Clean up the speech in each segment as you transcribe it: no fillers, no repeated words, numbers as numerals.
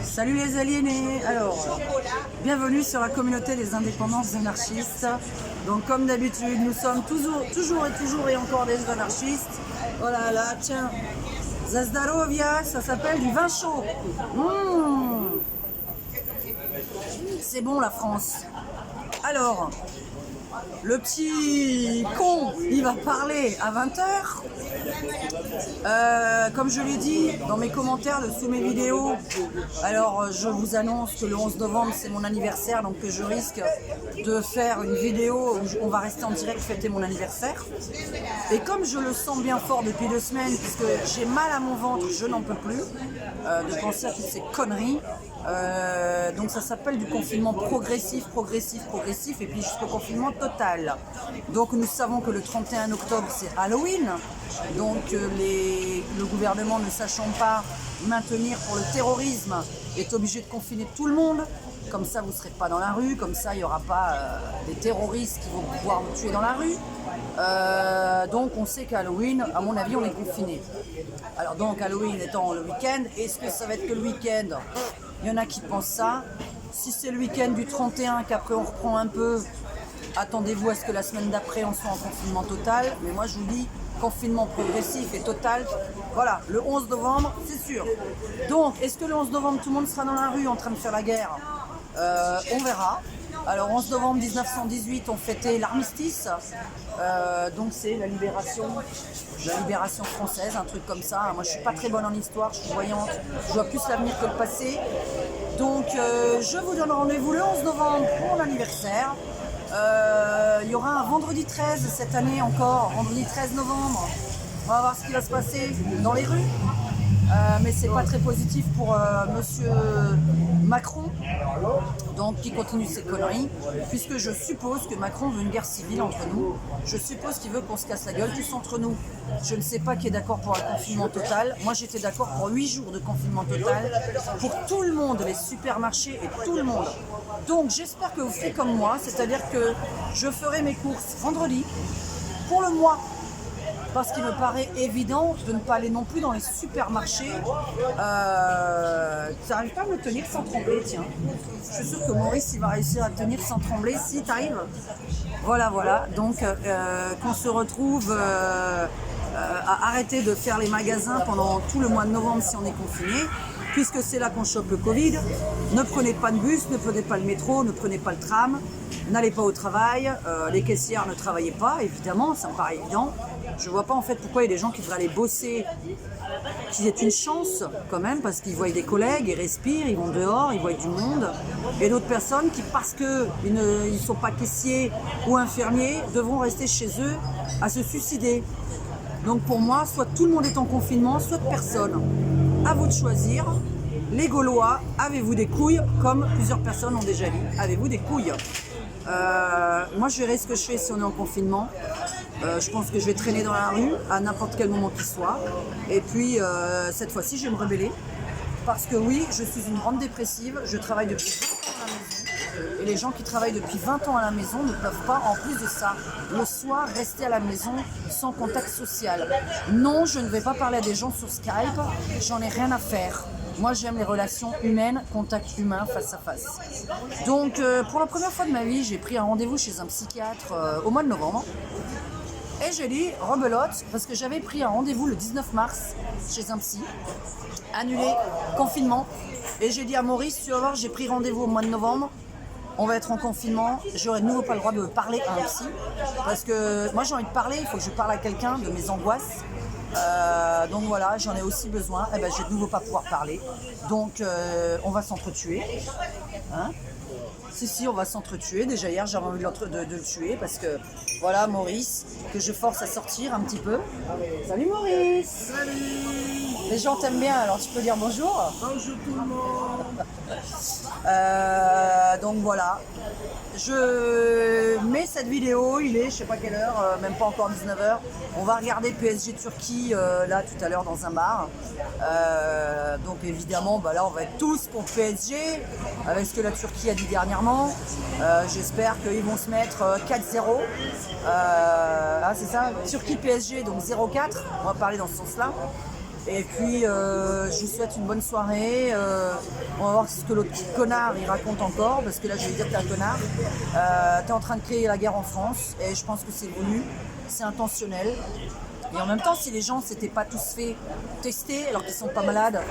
Salut les aliénés. Alors, bienvenue sur la communauté des indépendances anarchistes. Donc comme d'habitude, nous sommes toujours et encore des anarchistes. Oh là là, tiens, Zazdarovia, ça s'appelle du vin chaud. C'est bon la France. Alors, le petit con, il va parler à 20h. Comme je l'ai dit dans mes commentaires sous mes vidéos, alors je vous annonce que le 11 novembre c'est mon anniversaire, donc que je risque de faire une vidéo où on va rester en direct fêter mon anniversaire. Et comme je le sens bien fort depuis 2 semaines, puisque j'ai mal à mon ventre, je n'en peux plus de penser à toutes ces conneries. Donc ça s'appelle du confinement progressif, et puis jusqu'au confinement total. Donc nous savons que le 31 octobre c'est Halloween, donc le gouvernement, ne sachant pas maintenir pour le terrorisme, est obligé de confiner tout le monde. Comme ça vous ne serez pas dans la rue, comme ça il n'y aura pas des terroristes qui vont pouvoir vous tuer dans la rue. Donc on sait qu'Halloween, à mon avis, on est confiné. Alors donc Halloween étant le week-end, est-ce que ça va être que le week-end? Il y en a qui pensent ça. Si c'est le week-end du 31 qu'après on reprend un peu, attendez-vous à ce que la semaine d'après on soit en confinement total. Mais moi je vous dis, confinement progressif et total. Voilà, le 11 novembre, c'est sûr. Donc, est-ce que le 11 novembre tout le monde sera dans la rue en train de faire la guerre? On verra. Alors 11 novembre 1918, on fêtait l'armistice, donc c'est la libération française, un truc comme ça. Moi je suis pas très bonne en histoire, je suis voyante, je vois plus l'avenir que le passé. Donc je vous donne rendez-vous le 11 novembre pour mon anniversaire. Il y aura un vendredi 13 cette année encore, vendredi 13 novembre. On va voir ce qui va se passer dans les rues. Mais c'est pas très positif pour monsieur Macron, donc qui continue ses conneries, puisque je suppose que Macron veut une guerre civile entre nous. Je suppose qu'il veut qu'on se casse la gueule tous entre nous. Je ne sais pas qui est d'accord pour un confinement total. Moi j'étais d'accord pour 8 jours de confinement total pour tout le monde, les supermarchés et tout le monde. Donc j'espère que vous faites comme moi, c'est-à-dire que je ferai mes courses vendredi pour le mois. Parce qu'il me paraît évident de ne pas aller non plus dans les supermarchés. Tu n'arrives pas à me tenir sans trembler, tiens. Je suis sûre que Maurice il va réussir à tenir sans trembler. Si t'arrives. Voilà. Donc qu'on se retrouve à arrêter de faire les magasins pendant tout le mois de novembre si on est confiné. Puisque c'est là qu'on chope le Covid. Ne prenez pas de bus, ne prenez pas le métro, ne prenez pas le tram. N'allez pas au travail. Les caissières ne travaillez pas, évidemment, ça me paraît évident. Je vois pas en fait pourquoi il y a des gens qui devraient aller bosser, qui aient une chance quand même, parce qu'ils voient des collègues, ils respirent, ils vont dehors, ils voient du monde. Et d'autres personnes qui, parce qu'ils ne sont pas caissiers ou infirmiers, devront rester chez eux à se suicider. Donc pour moi, soit tout le monde est en confinement, soit personne. À vous de choisir. Les Gaulois, avez-vous des couilles? Comme plusieurs personnes ont déjà dit, avez-vous des couilles? Moi je verrai ce que je fais si on est en confinement. Je pense que je vais traîner dans la rue à n'importe quel moment qu'il soit. Et puis cette fois-ci je vais me rebeller. Parce que oui, je suis une grande dépressive, je travaille depuis 20 ans à la maison. Et les gens qui travaillent depuis 20 ans à la maison ne peuvent pas, en plus de ça, le soir rester à la maison sans contact social. Non, je ne vais pas parler à des gens sur Skype, j'en ai rien à faire. Moi, j'aime les relations humaines, contact humain, face à face. Donc, pour la première fois de ma vie, j'ai pris un rendez-vous chez un psychiatre au mois de novembre. Et j'ai dit, rebelote, parce que j'avais pris un rendez-vous le 19 mars chez un psy, annulé, confinement. Et j'ai dit à Maurice, tu vas voir, j'ai pris rendez-vous au mois de novembre. On va être en confinement, j'aurai de nouveau pas le droit de parler à un psy. Parce que moi, j'ai envie de parler, il faut que je parle à quelqu'un de mes angoisses. Donc voilà, j'en ai aussi besoin. Eh ben, je vais de nouveau pas pouvoir parler. Donc on va s'entretuer. Hein? Si, on va s'entretuer. Déjà hier, j'avais envie de le tuer parce que voilà, Maurice, que je force à sortir un petit peu. Salut Maurice! Salut! Les gens t'aiment bien, alors tu peux dire bonjour. Bonjour tout le monde! Donc voilà, je mets cette vidéo, il est je sais pas quelle heure, même pas encore 19h. On va regarder PSG Turquie là tout à l'heure dans un bar. Donc évidemment là on va être tous pour PSG avec ce que la Turquie a dit dernièrement. J'espère qu'ils vont se mettre 4-0. C'est ça, Turquie PSG donc 0-4, on va parler dans ce sens là. Et puis, je vous souhaite une bonne soirée. On va voir ce que l'autre connard il raconte encore, parce que là, je vais dire que t'es un connard. T'es en train de créer la guerre en France, et je pense que c'est voulu, c'est intentionnel. Et en même temps, si les gens ne s'étaient pas tous fait tester alors qu'ils ne sont pas malades,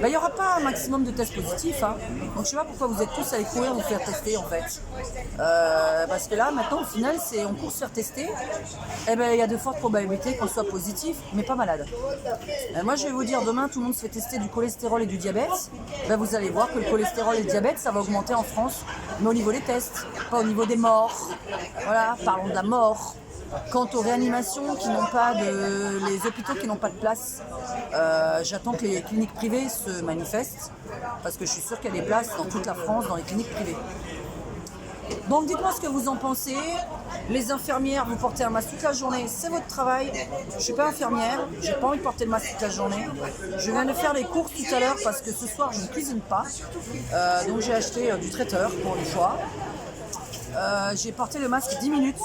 il n'y aura pas un maximum de tests positifs. Hein. Donc je ne sais pas pourquoi vous êtes tous allés courir vous faire tester en fait. Parce que là, maintenant, au final, on court se faire tester. Eh ben, il y a de fortes probabilités qu'on soit positif, mais pas malade. Moi, je vais vous dire, demain, tout le monde se fait tester du cholestérol et du diabète. Ben, vous allez voir que le cholestérol et le diabète, ça va augmenter en France, mais au niveau des tests, pas au niveau des morts. Voilà, parlons de la mort. Quant aux réanimations qui n'ont pas les hôpitaux qui n'ont pas de place, j'attends que les cliniques privées se manifestent parce que je suis sûre qu'il y a des places dans toute la France dans les cliniques privées. Donc dites-moi ce que vous en pensez. Les infirmières, vous portez un masque toute la journée, c'est votre travail. Je ne suis pas infirmière, j'ai pas envie de porter le masque toute la journée. Je viens de faire les courses tout à l'heure parce que ce soir je ne cuisine pas. Donc j'ai acheté du traiteur pour une fois. J'ai porté le masque 10 minutes.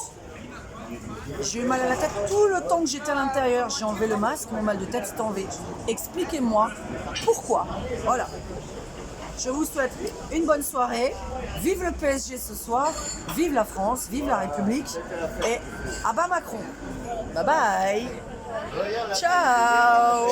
J'ai eu mal à la tête tout le temps que j'étais à l'intérieur. J'ai enlevé le masque, mon mal de tête s'est enlevé. Expliquez-moi pourquoi. Voilà. Je vous souhaite une bonne soirée. Vive le PSG ce soir. Vive la France. Vive la République. Et à bas Macron. Bye bye. Ciao.